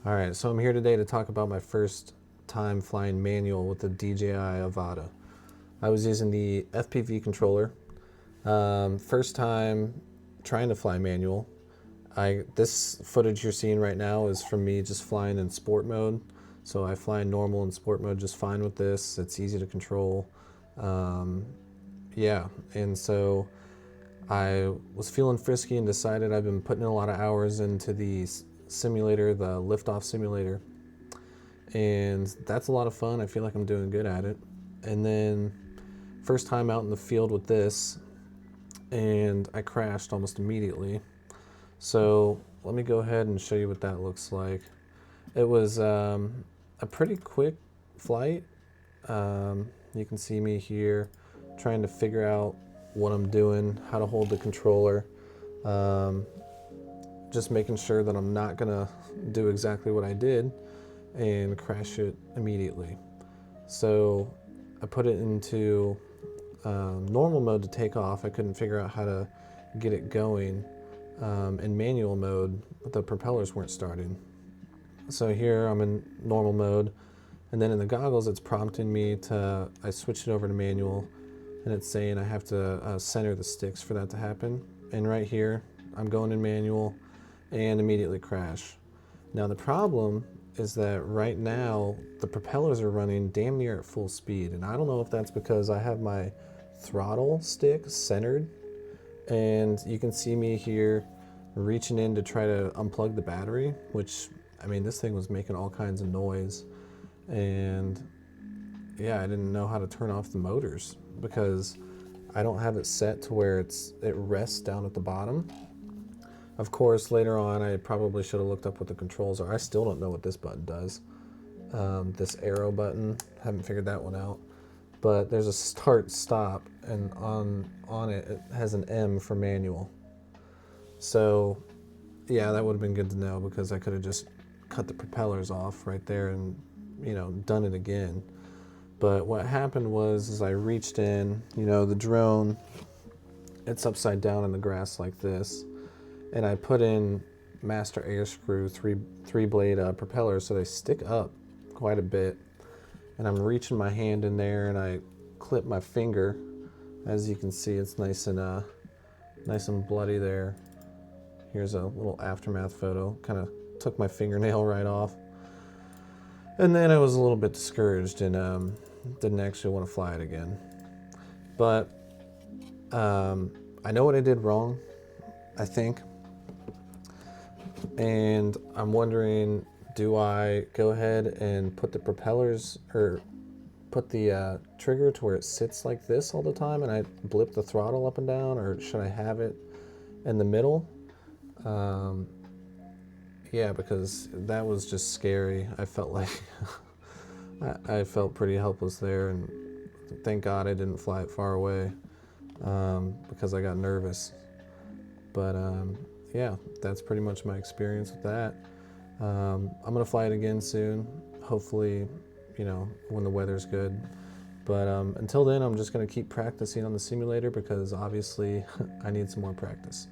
All right, so I'm here today to talk about my first time flying manual with the DJI Avata. I was using the FPV controller. First time trying to fly manual. This footage you're seeing right now is from me just flying in sport mode. So I fly in normal and sport mode just fine with this. It's easy to control. Yeah, and so I was feeling frisky and decided I've been putting a lot of hours into the simulator, the liftoff simulator, and that's a lot of fun. I feel like I'm doing good at it. And then first time out in the field with this, and I crashed almost immediately. So let me go ahead and show you what that looks like. It was a pretty quick flight. You can see me here trying to figure out what I'm doing, how to hold the controller, just making sure that I'm not gonna do exactly what I did and crash it immediately. So I put it into normal mode to take off. I couldn't figure out how to get it going. In manual mode, but the propellers weren't starting. So here I'm in normal mode, and then in the goggles it's prompting me to, I switched it over to manual, and it's saying I have to center the sticks for that to happen. And right here, I'm going in manual and immediately crash. Now the problem is that right now the propellers are running damn near at full speed, and I don't know if that's because I have my throttle stick centered, and you can see me here reaching in to try to unplug the battery, which, I mean, this thing was making all kinds of noise, and yeah, I didn't know how to turn off the motors because I don't have it set to where it rests down at the bottom. Of course, later on, I probably should have looked up what the controls are. I still don't know what this button does. This arrow button, haven't figured that one out. But there's a start stop, and on it, it has an M for manual. So yeah, that would have been good to know because I could have just cut the propellers off right there and, you know, done it again. But what happened was, is I reached in, you know, the drone, it's upside down in the grass like this, and I put in master air screw three blade propellers, so they stick up quite a bit. And I'm reaching my hand in there, and I clip my finger. As you can see, it's nice and bloody there. Here's a little aftermath photo. Kind of took my fingernail right off. And then I was a little bit discouraged and didn't actually want to fly it again. But I know what I did wrong, I think. And I'm wondering, do I go ahead and put the propellers, or put the trigger to where it sits like this all the time and I blip the throttle up and down, or should I have it in the middle? Yeah, because that was just scary. I felt like I felt pretty helpless there, and thank God I didn't fly it far away because I got nervous. But yeah, that's pretty much my experience with that. I'm gonna fly it again soon, hopefully, you know, when the weather's good. But until then, I'm just gonna keep practicing on the simulator because obviously I need some more practice.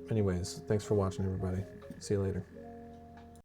Anyways, thanks for watching, everybody. See you later.